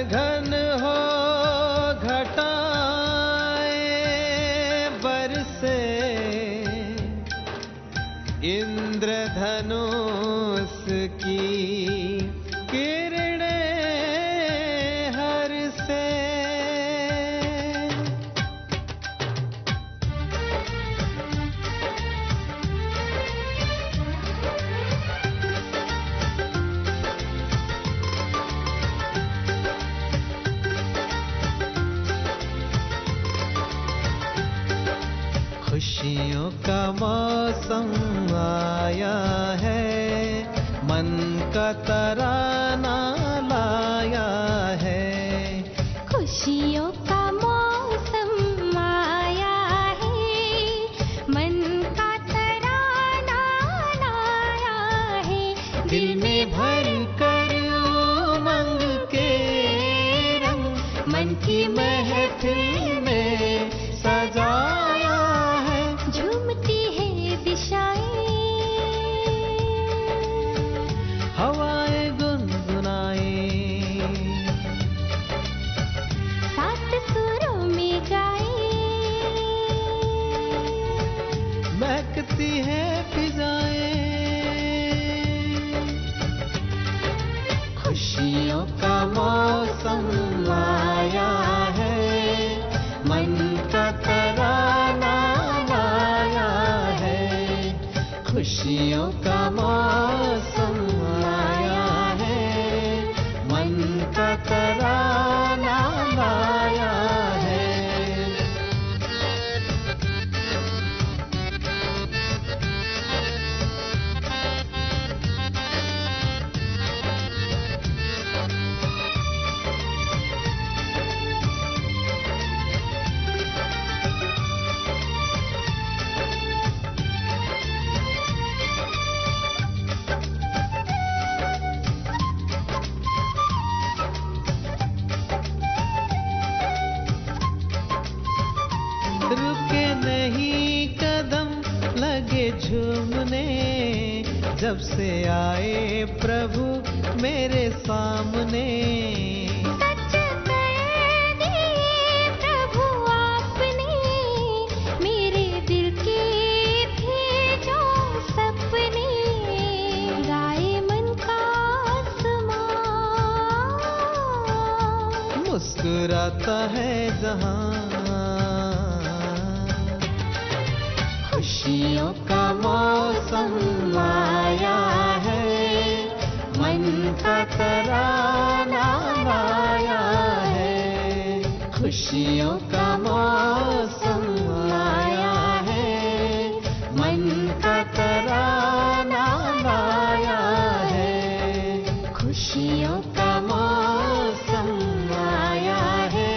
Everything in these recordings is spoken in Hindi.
घन हो घटाएं बरसे, इंद्रधनुष की किरणें हर से। खुशियों का मौसम आया है, मन का तराना लाया है। खुशियों का मौसम आया है, मन का तराना लाया है। दिल में भर कर उमंग के रंग, मन की महफिल में सजाया है। झूमती है दिशाएं, हवाएं गुनगुनाए, सात सुरों में गाए। महकती है फिजाएं। खुशियों का मौसम आया है, मन का तराना लाया है। खुशियों का मौसम आया है, मन का तराना लाया है। रुके नहीं कदम लगे झूमने, जब से आए प्रभु मेरे सामने। सच कर दिए प्रभु आपने, मेरे दिल के थे जो सपने। गाए मन का आसमां, मुस्कुराता है जहां। खुशियों का मौसम आया है, मन का तराना लाया है। खुशियों का मौसम आया है, मन का तराना लाया है। खुशियों का मौसम आया है।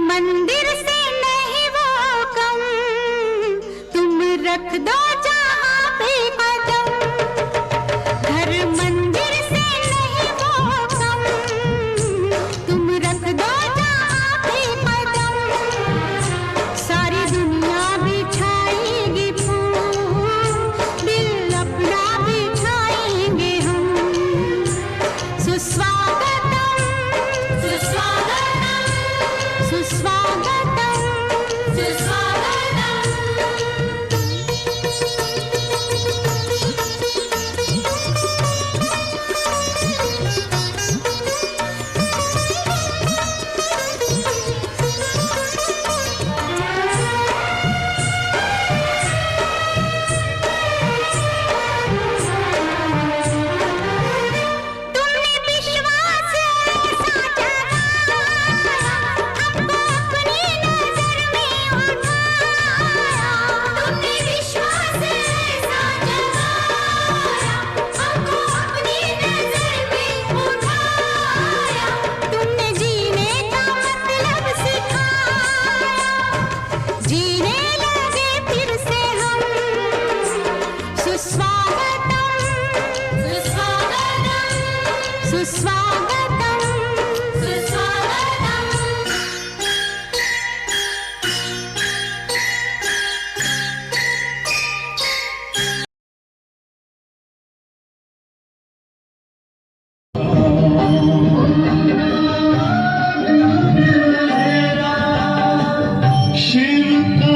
मंदिर से नहीं वो कम, तुम रख दो जहाँ पे कदम। घर मंदिर से नहीं वो कम, तुम रख दो जहाँ पे कदम। सारी दुनिया बिछाएगी फूल, दिल अपना बिछाएंगे हम। सुस्वागतम सुस्वागतम सुस्वागतम सुस्वागतम सुस्वागतम। शिव का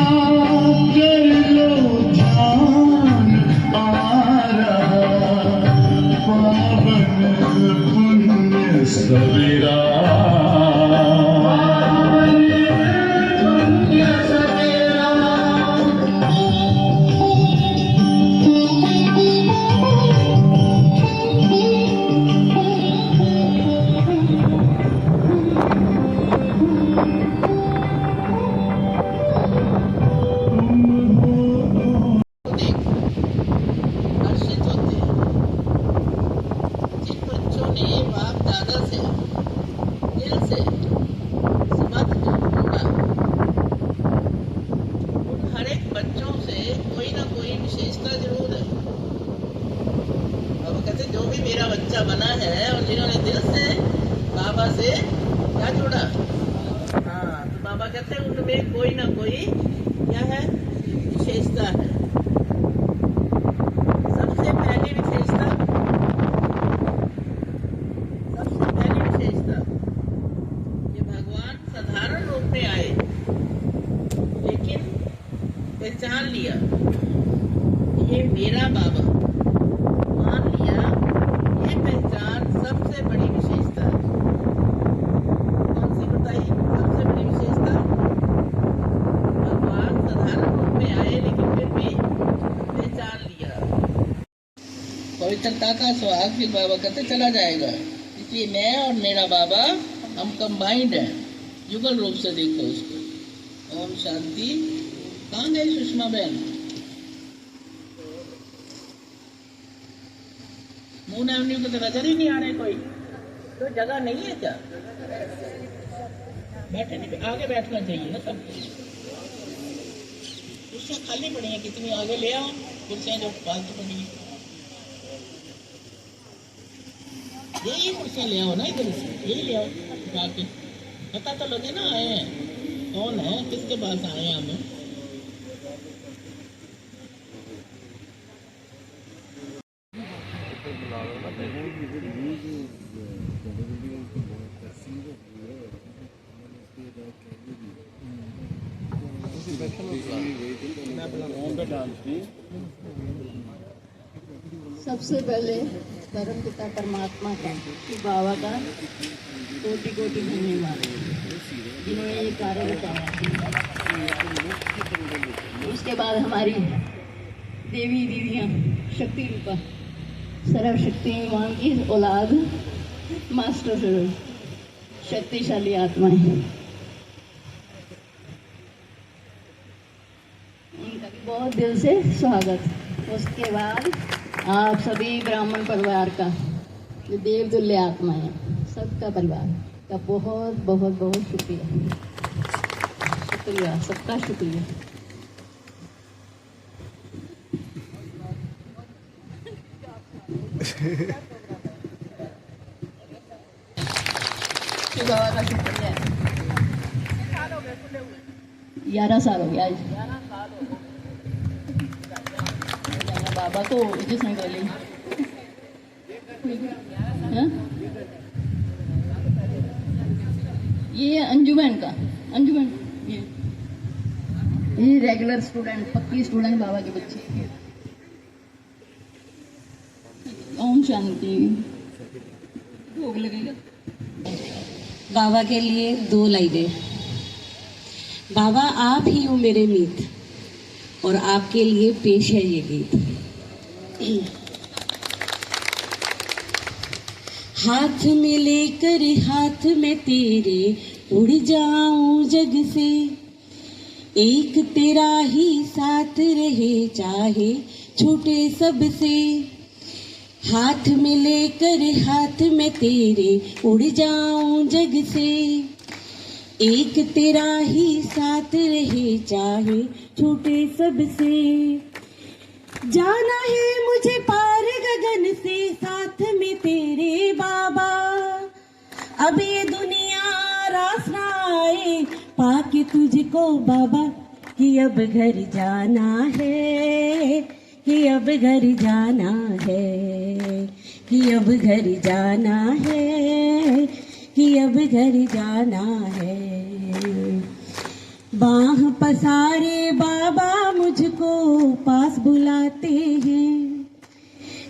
कर लो ध्यान आ रहा पावन पुण्य सवेरा। हर्षित होते हैं। जिन बच्चों ने बाप दादा से दिल से संबंध जोड़ा, उन हर एक बच्चों से कोई ना कोई विशेषता जरूर है। बाबा कहते जो भी मेरा बच्चा बना है और जिन्होंने दिल से बाबा से क्या जोड़ा, हाँ, तो बाबा कहते हैं उनमें कोई ना कोई क्या है, विशेषता है। सबसे पहली विशेषता ये भगवान साधारण रूप में आए, लेकिन पहचान लिया ये मेरा बाबा, मान लिया ये पहचान सबसे बड़ी विशेषता है। कौन सी बताइए सबसे बड़ी विशेषता? भगवान साधारण रूप में आए लेकिन फिर भी पहचान लिया। पवित्रता का सुहाग फिर बाबा कहते चला जाएगा, इसलिए मैं और मेरा बाबा हम कंबाइंड हैं, युगल रूप से देखो उसको। ओम शांति। कहाँ गई सुषमा बहन? मून एवेन्यू को तो नजर ही नहीं आ रहे कोई, तो जगह नहीं है क्या? बैठे नहीं, आगे बैठना चाहिए ना सब। कुर्सियाँ खाली पड़ी हैं, कितनी आगे ले आओ कुर्सियाँ जो फालतू पड़ी हैं। यही कुर्सियाँ ले आओ ना इधर से, यही ले आओ जाके, पता तो लगे ना आए हैं कौन है, किसके पास आए हैं हमें। सबसे पहले परम पिता परमात्मा का, बाबा का कोटि कोटि धन्यवाद, जिन्होंने ये कार्य बताया। उसके बाद हमारी देवी दीदियाँ, शक्ति रूपा सर्वशक्तिमान की औलाद, मास्टर स्वरूप शक्तिशाली आत्माएं, उनका भी बहुत दिल से स्वागत। उसके बाद आप सभी ब्राह्मण परिवार का, जो देवतुल्य आत्मा है, सबका परिवार का बहुत बहुत बहुत शुक्रिया, शुक्रिया, सबका शुक्रिया। बाबा का शुक्रिया। 11 साल हो गया आज बाबा को जिसने कर ली। ये अंजुमन का, अंजुमन ये रेगुलर स्टूडेंट, पक्की स्टूडेंट बाबा के बच्चे। ओम शांति। भोग लगेगा। बाबा के लिए 2 लाइनें। बाबा आप ही हो मेरे मीत, और आपके लिए पेश है ये गीत। हाथ में लेकर हाथ में तेरे उड़ जाऊं जग से, एक तेरा ही साथ रहे चाहे छूटे सबसे। हाथ में लेकर हाथ में तेरे उड़ जाऊं जग से, एक तेरा ही साथ रहे चाहे छूटे सबसे। जाना है मुझे पार गगन से, साथ में तेरे बाबा अब ये दुनिया रास ना आए पाके तुझको बाबा कि अब घर जाना है, कि अब घर जाना है, कि अब घर जाना है, कि अब घर जाना है। बाह पसारे बाबा मुझको पास बुलाते हैं,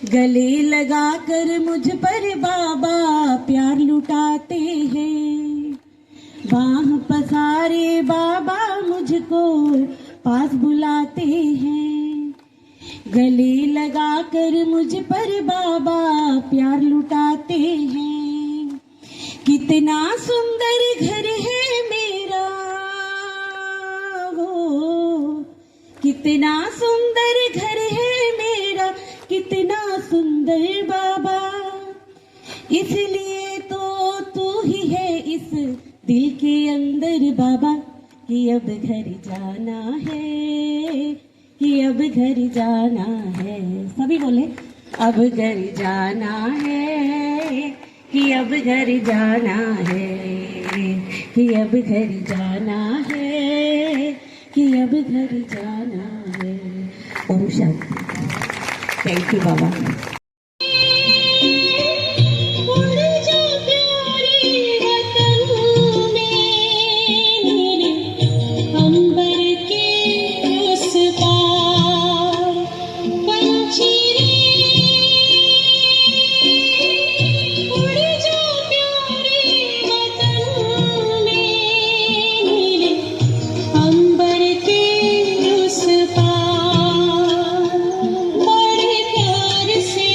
गले लगाकर मुझ पर बाबा प्यार लुटाते हैं। बाह पसारे बाबा मुझको पास बुलाते हैं, गले लगाकर मुझ पर बाबा प्यार लुटाते हैं। कितना सुंदर घर है मेरा हो, कितना सुंदर घर है मेरा, कितना सुंदर बाबा, इसलिए तो तू ही है इस दिल के अंदर बाबा कि अब घर जाना है, कि अब घर जाना है। सभी बोले अब घर जाना है, कि अब घर जाना है, कि अब घर जाना है, कि अब घर जाना है। ओम शांति। थैंक यू बाबा। बड़े प्यार से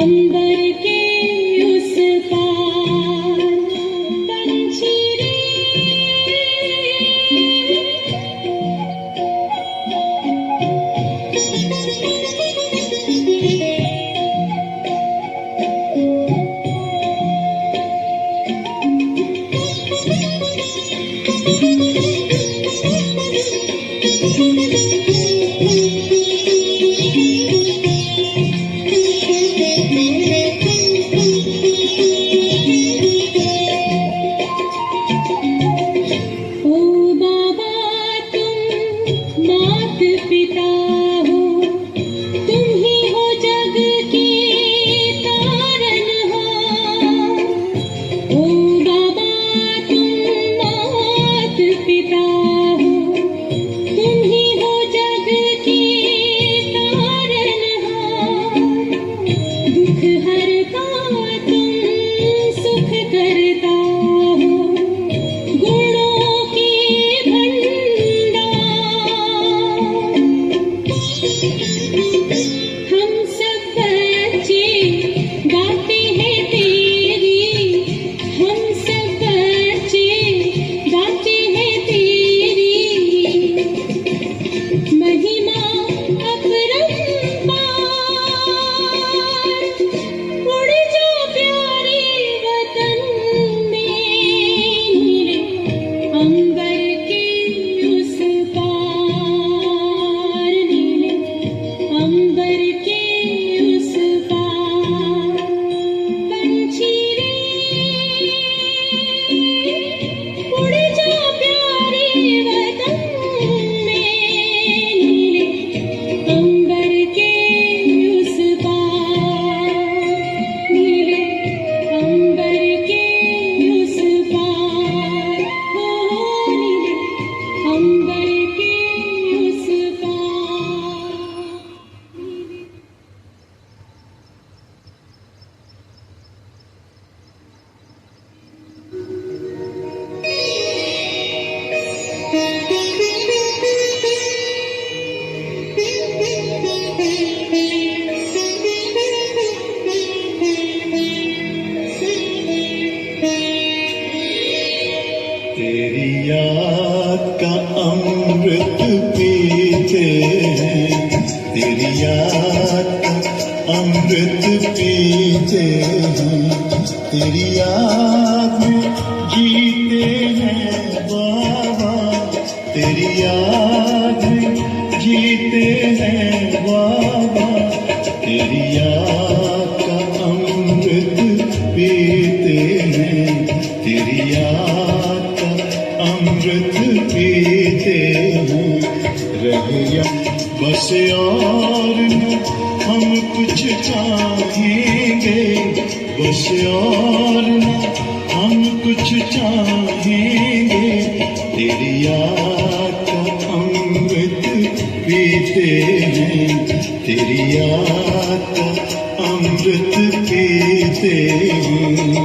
अंबर के उस पार पंछी रे ओ बाबा तुम मात पिता हो, तुम ही हो जग के तारन हो। ओ बाबा तुम मात पिता हो, तुम ही हो जग के तारन हो। दुख हरता तुम सुख करता हो, गुणों के भंडार। हम सब बच्चे गाते हैं तेरी, हम सब बच्चे गाते हैं तेरी महिमा अपरंपार। उड़ जा प्यारे वतन में, नीले अंबर के उस पार, नीले अंबर के उस पार पंछी रे। उड़ जा प्यारे वतन में, नीले अंबर के उस पार, नीले अंबर के उस पार, हो नीले अंबर के उस पार। तेरी याद का अमृत पीते हैं, तेरी याद का अमृत पीते हैं, तेरी याद में जीते हैं बाबा, तेरी याद में जीते हैं बाबा, तेरी याद का अमृत पीते हैं, तेरी याद का अमृत पीते हैं। रहिया बस और न हम कुछ चाहेंगे, बस और न हम कुछ चाहेंगे, तेरी याद का अमृत पीते हैं, तेरी याद का अमृत पीते हैं।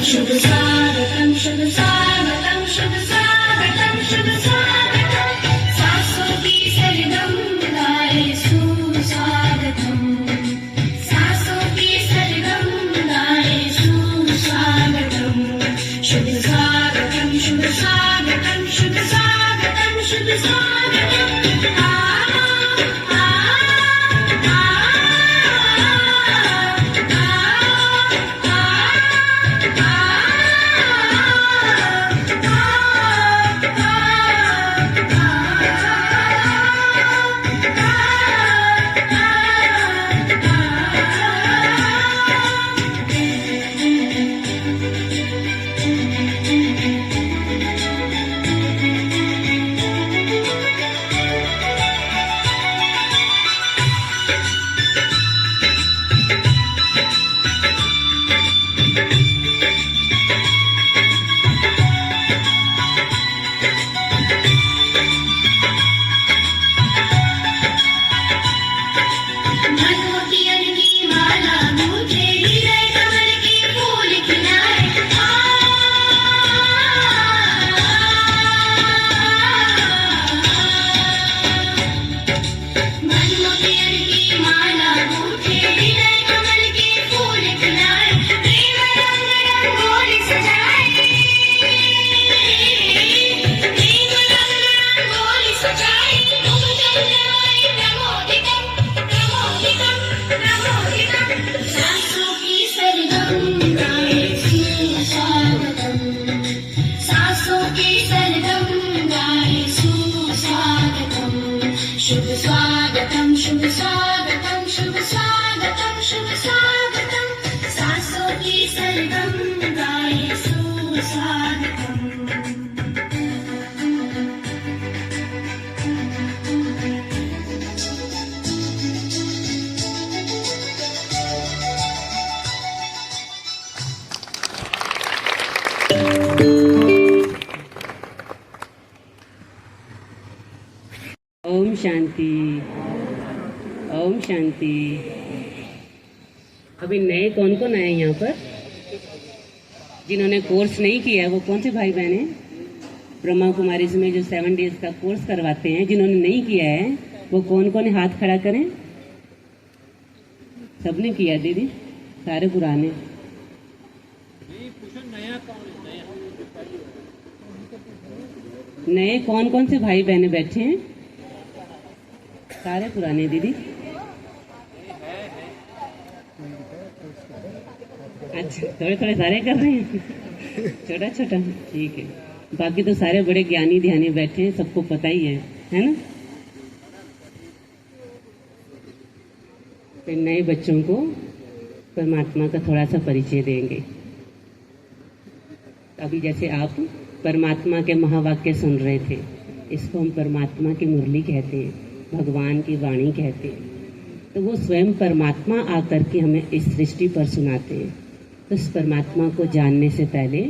शुभ स्वागतम, शुभ स्वागतम, शुभ स्वागतम, शुभ स्वागतम। सासों की सरगम गाए सुस्वागतम, सासों की सरगम गाए सुस्वागतम। शुभ स्वागतम, शुभ स्वागतम, शुभ स्वागतम, शुभ स्वागतम। आ शांति, ओम शांति। अभी नए कौन कौन आए यहाँ पर? जिन्होंने कोर्स नहीं किया है वो कौन से भाई बहन हैं? ब्रह्मा कुमारी में जो 7 डेज का कोर्स करवाते हैं, जिन्होंने नहीं किया है वो कौन कौन है? हाथ खड़ा करें। सबने किया दीदी, सारे पुराने। नए कौन कौन से भाई बहने बैठे हैं? सारे पुराने दीदी। अच्छा, थोड़े थोड़े सारे कर रहे हैं, छोटा छोटा, ठीक है। बाकी तो सारे बड़े ज्ञानी ध्यानी बैठे हैं, सबको पता ही है ना। फिर नए बच्चों को परमात्मा का थोड़ा सा परिचय देंगे। अभी जैसे आप परमात्मा के महावाक्य सुन रहे थे, इसको हम परमात्मा की मुरली कहते हैं, भगवान की वाणी कहते हैं। तो वो स्वयं परमात्मा आकर के हमें इस सृष्टि पर सुनाते हैं। तो इस परमात्मा को जानने से पहले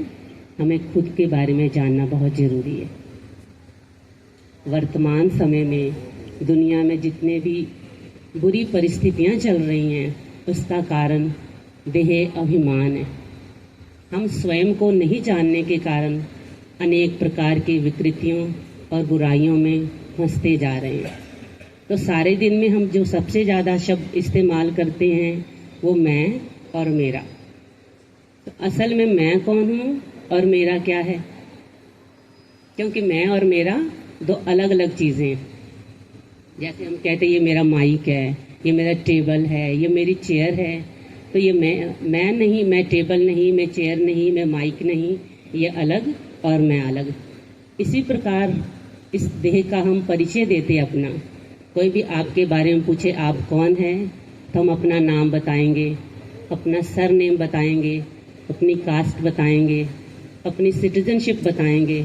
हमें खुद के बारे में जानना बहुत जरूरी है। वर्तमान समय में दुनिया में जितने भी बुरी परिस्थितियां चल रही हैं, उसका कारण देह अभिमान है। हम स्वयं को नहीं जानने के कारण अनेक प्रकार की विकृतियों और बुराइयों में फंसते जा रहे हैं। तो सारे दिन में हम जो सबसे ज़्यादा शब्द इस्तेमाल करते हैं वो मैं और मेरा। तो असल में मैं कौन हूँ और मेरा क्या है? क्योंकि मैं और मेरा दो अलग अलग चीज़ें हैं। जैसे हम कहते हैं ये मेरा माइक है, ये मेरा टेबल है, ये मेरी चेयर है। तो ये मैं नहीं, मैं टेबल नहीं, मैं चेयर नहीं, मैं माइक नहीं, ये अलग और मैं अलग। इसी प्रकार इस देह का हम परिचय देते अपना। कोई भी आपके बारे में पूछे आप कौन हैं, तो हम अपना नाम बताएंगे, अपना सरनेम बताएंगे, अपनी कास्ट बताएंगे, अपनी सिटीजनशिप बताएंगे।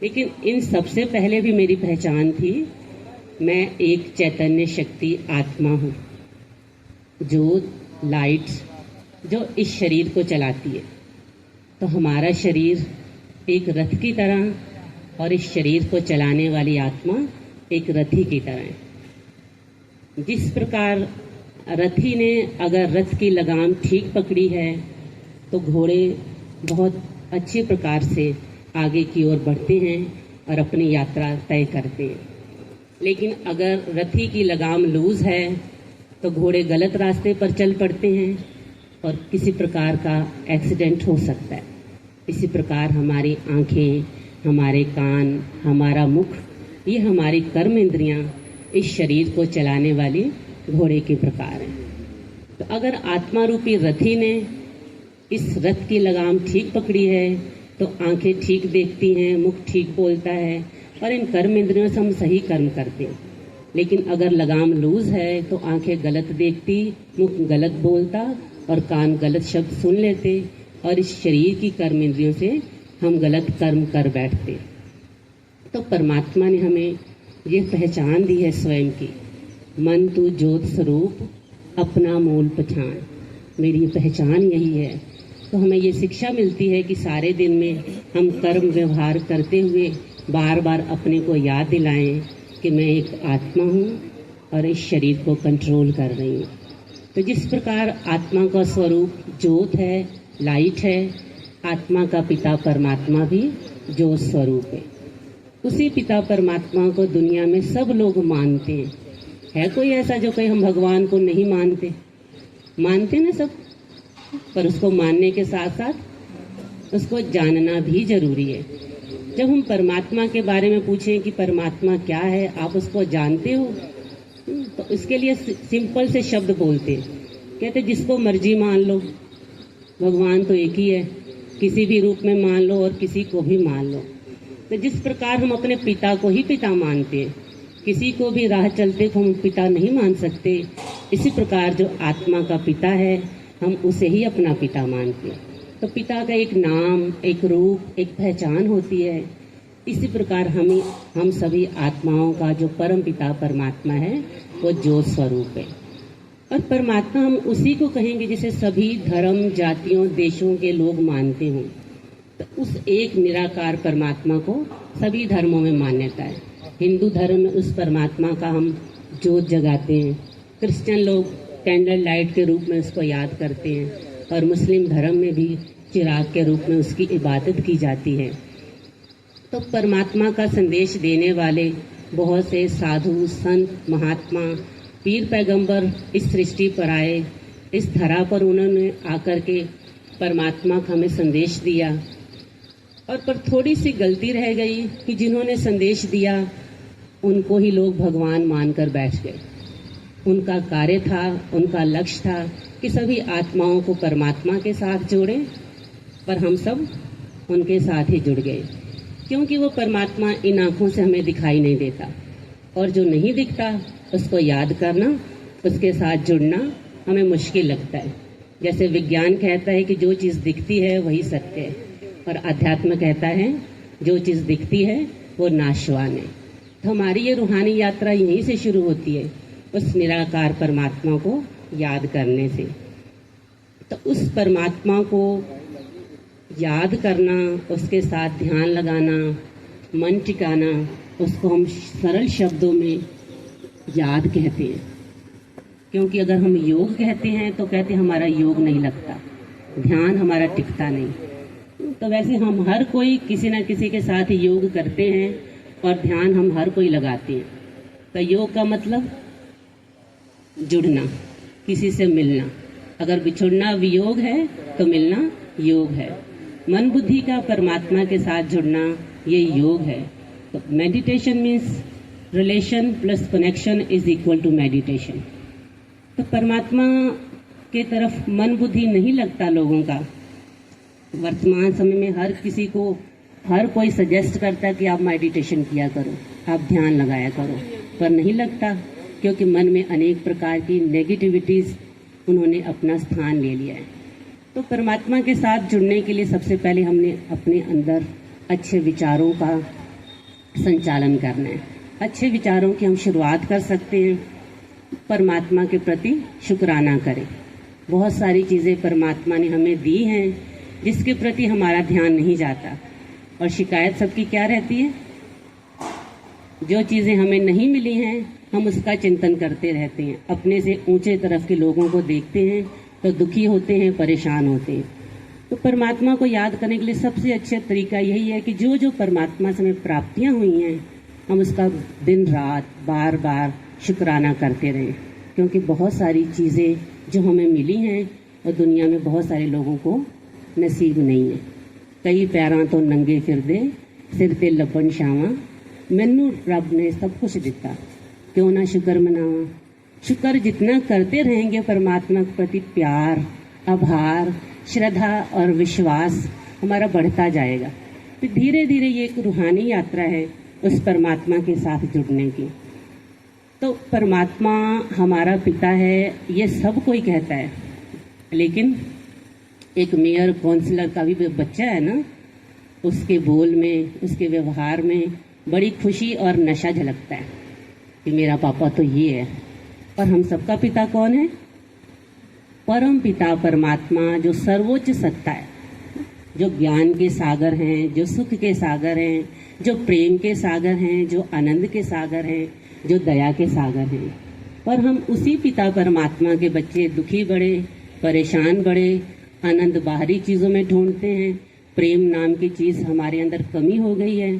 लेकिन इन सबसे पहले भी मेरी पहचान थी, मैं एक चैतन्य शक्ति आत्मा हूँ, जो लाइट जो इस शरीर को चलाती है। तो हमारा शरीर एक रथ की तरह और इस शरीर को चलाने वाली आत्मा एक रथी की तरह है। जिस प्रकार रथी ने अगर रथ की लगाम ठीक पकड़ी है तो घोड़े बहुत अच्छे प्रकार से आगे की ओर बढ़ते हैं और अपनी यात्रा तय करते हैं। लेकिन अगर रथी की लगाम लूज है तो घोड़े गलत रास्ते पर चल पड़ते हैं और किसी प्रकार का एक्सीडेंट हो सकता है। इसी प्रकार हमारी आंखें, हमारे कान, हमारा मुख, ये हमारी कर्म इंद्रियां इस शरीर को चलाने वाली घोड़े के प्रकार हैं। तो अगर आत्मा रूपी रथी ने इस रथ की लगाम ठीक पकड़ी है तो आंखें ठीक देखती हैं, मुख ठीक बोलता है और इन कर्म इंद्रियों से हम सही कर्म करते हैं। लेकिन अगर लगाम लूज है तो आंखें गलत देखती, मुख गलत बोलता और कान गलत शब्द सुन लेते और इस शरीर की कर्म इंद्रियों से हम गलत कर्म कर बैठते। तो परमात्मा ने हमें ये पहचान दी है स्वयं की, मन तू ज्योत स्वरूप अपना मूल पहचान। मेरी पहचान यही है। तो हमें ये शिक्षा मिलती है कि सारे दिन में हम कर्म व्यवहार करते हुए बार बार अपने को याद दिलाएं कि मैं एक आत्मा हूँ और इस शरीर को कंट्रोल कर रही हूँ। तो जिस प्रकार आत्मा का स्वरूप ज्योत है, लाइट है, आत्मा का पिता परमात्मा भी ज्योत स्वरूप है। उसी पिता परमात्मा को दुनिया में सब लोग मानते हैं। है कोई ऐसा जो कहे हम भगवान को नहीं मानते? मानते ना सब, पर उसको मानने के साथ साथ उसको जानना भी जरूरी है। जब हम परमात्मा के बारे में पूछें कि परमात्मा क्या है, आप उसको जानते हो, तो इसके लिए सिंपल से शब्द बोलते हैं, कहते जिसको मर्जी मान लो, भगवान तो एक ही है, किसी भी रूप में मान लो और किसी को भी मान लो। तो जिस प्रकार हम अपने पिता को ही पिता मानते हैं, किसी को भी राह चलते को हम पिता नहीं मान सकते, इसी प्रकार जो आत्मा का पिता है हम उसे ही अपना पिता मानते हैं। तो पिता का एक नाम, एक रूप, एक पहचान होती है। इसी प्रकार हम सभी आत्माओं का जो परम पिता परमात्मा है वो ज्योत स्वरूप है। और परमात्मा हम उसी को कहेंगे जिसे सभी धर्म, जातियों, देशों के लोग मानते हों। तो उस एक निराकार परमात्मा को सभी धर्मों में मान्यता है। हिंदू धर्म में उस परमात्मा का हम जोत जगाते हैं, क्रिश्चियन लोग कैंडल लाइट के रूप में उसको याद करते हैं और मुस्लिम धर्म में भी चिराग के रूप में उसकी इबादत की जाती है। तो परमात्मा का संदेश देने वाले बहुत से साधु संत महात्मा पीर पैगंबर इस सृष्टि पर आए, इस धरा पर उन्होंने आकर के परमात्मा का हमें संदेश दिया। और पर थोड़ी सी गलती रह गई कि जिन्होंने संदेश दिया उनको ही लोग भगवान मानकर बैठ गए। उनका कार्य था, उनका लक्ष्य था कि सभी आत्माओं को परमात्मा के साथ जोड़ें, पर हम सब उनके साथ ही जुड़ गए, क्योंकि वो परमात्मा इन आँखों से हमें दिखाई नहीं देता और जो नहीं दिखता उसको याद करना, उसके साथ जुड़ना हमें मुश्किल लगता है। जैसे विज्ञान कहता है कि जो चीज़ दिखती है वही सत्य है, और अध्यात्म कहता है जो चीज़ दिखती है वो नाशवान है। तो हमारी ये रूहानी यात्रा यहीं से शुरू होती है, उस निराकार परमात्मा को याद करने से। तो उस परमात्मा को याद करना, उसके साथ ध्यान लगाना, मन टिकाना, उसको हम सरल शब्दों में याद कहते हैं। क्योंकि अगर हम योग कहते हैं तो कहते हैं हमारा योग नहीं लगता, ध्यान हमारा टिकता नहीं। तो वैसे हम हर कोई किसी न किसी के साथ योग करते हैं और ध्यान हम हर कोई लगाते हैं। तो योग का मतलब जुड़ना, किसी से मिलना। अगर बिछुड़ना वियोग है तो मिलना योग है। मन बुद्धि का परमात्मा के साथ जुड़ना ये योग है। तो meditation means relation plus connection is equal to meditation. तो परमात्मा के तरफ मन बुद्धि नहीं लगता लोगों का। वर्तमान समय में हर किसी को हर कोई सजेस्ट करता है कि आप मेडिटेशन किया करो, आप ध्यान लगाया करो, पर नहीं लगता, क्योंकि मन में अनेक प्रकार की नेगेटिविटीज उन्होंने अपना स्थान ले लिया है। तो परमात्मा के साथ जुड़ने के लिए सबसे पहले हमने अपने अंदर अच्छे विचारों का संचालन करना है। अच्छे विचारों की हम शुरुआत कर सकते हैं। परमात्मा के प्रति शुक्राना करें। बहुत सारी चीज़ें परमात्मा ने हमें दी हैं जिसके प्रति हमारा ध्यान नहीं जाता, और शिकायत सबकी क्या रहती है? जो चीज़ें हमें नहीं मिली हैं हम उसका चिंतन करते रहते हैं, अपने से ऊंचे तरफ के लोगों को देखते हैं तो दुखी होते हैं, परेशान होते हैं। तो परमात्मा को याद करने के लिए सबसे अच्छा तरीका यही है कि जो जो परमात्मा से हमें प्राप्तियां हुई हैं हम उसका दिन रात बार बार शुक्राना करते रहें, क्योंकि बहुत सारी चीज़ें जो हमें मिली हैं और दुनिया में बहुत सारे लोगों को नसीब नहीं है। कई पैरां तो नंगे फिरदे, सिर ते लपन छावां, मैनू रब ने सब कुछ दिता, क्यों ना शुक्र मनावां। शुक्र जितना करते रहेंगे परमात्मा के प्रति प्यार, आभार, श्रद्धा और विश्वास हमारा बढ़ता जाएगा। तो धीरे धीरे ये एक रूहानी यात्रा है उस परमात्मा के साथ जुड़ने की। तो परमात्मा हमारा पिता है ये सब कोई कहता है, लेकिन एक मेयर काउंसलर का भी बच्चा है ना, उसके बोल में, उसके व्यवहार में बड़ी खुशी और नशा झलकता है कि मेरा पापा तो ये है। और हम सबका पिता कौन है? परम पिता परमात्मा, जो सर्वोच्च सत्ता है, जो ज्ञान के सागर हैं, जो सुख के सागर हैं, जो प्रेम के सागर हैं, जो आनंद के सागर हैं, जो दया के सागर हैं। और हम उसी पिता परमात्मा के बच्चे दुखी बड़े, परेशान बड़े, आनंद बाहरी चीज़ों में ढूंढते हैं। प्रेम नाम की चीज़ हमारे अंदर कमी हो गई है।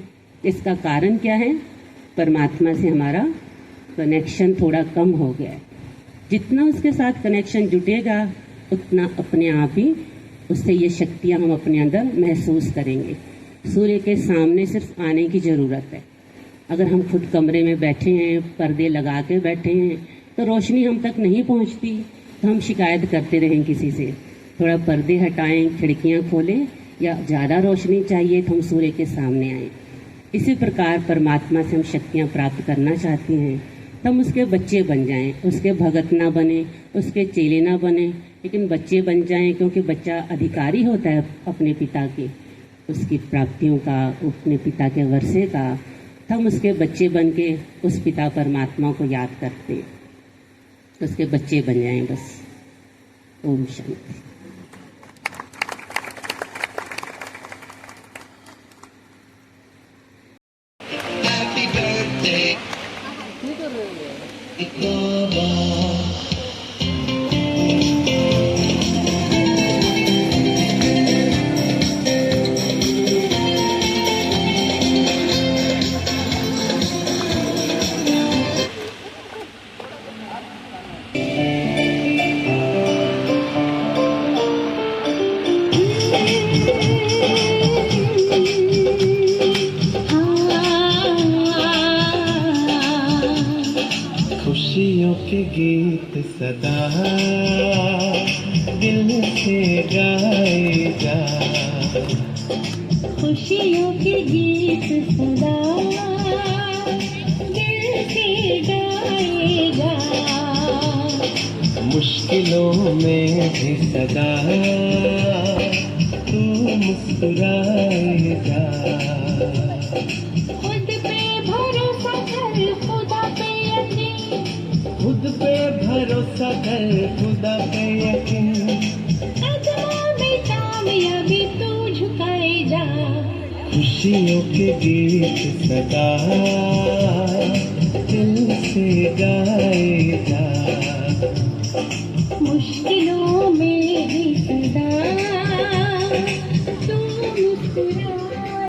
इसका कारण क्या है? परमात्मा से हमारा कनेक्शन थोड़ा कम हो गया है। जितना उसके साथ कनेक्शन जुटेगा उतना अपने आप ही उससे ये शक्तियाँ हम अपने अंदर महसूस करेंगे। सूर्य के सामने सिर्फ आने की ज़रूरत है। अगर हम खुद कमरे में बैठे हैं, पर्दे लगा के बैठे हैं, तो रोशनी हम तक नहीं पहुंचती, तो हम शिकायत करते रहें किसी से, थोड़ा पर्दे हटाएं, खिड़कियां खोलें, या ज़्यादा रोशनी चाहिए तो हम सूर्य के सामने आएं। इसी प्रकार परमात्मा से हम शक्तियाँ प्राप्त करना चाहते हैं तो हम उसके बच्चे बन जाएं, उसके भगत ना बने, उसके चेले ना बने, लेकिन बच्चे बन जाएं, क्योंकि बच्चा अधिकारी होता है अपने पिता के, उसकी प्राप्तियों का, अपने पिता के वर्षे का। हम उसके बच्चे बन के उस पिता परमात्मा को याद करते हैं, उसके बच्चे बन जाएं बस। ओम शांति। Happy birthday खुशियों के गीत सदा दिल से गाए जा, खुशियों के गीत सदा दिल से गाएगा, मुश्किलों में भी सदा तू मुस्कुराए जा। खुद पे भरोसा कर, खुदा पे यकीन, खुद पे भरोसा कर, खुदा पे यकीन, कदमों में कामयाबी तू झुकाए जा। खुशियों के गीत सदा दिल से गाए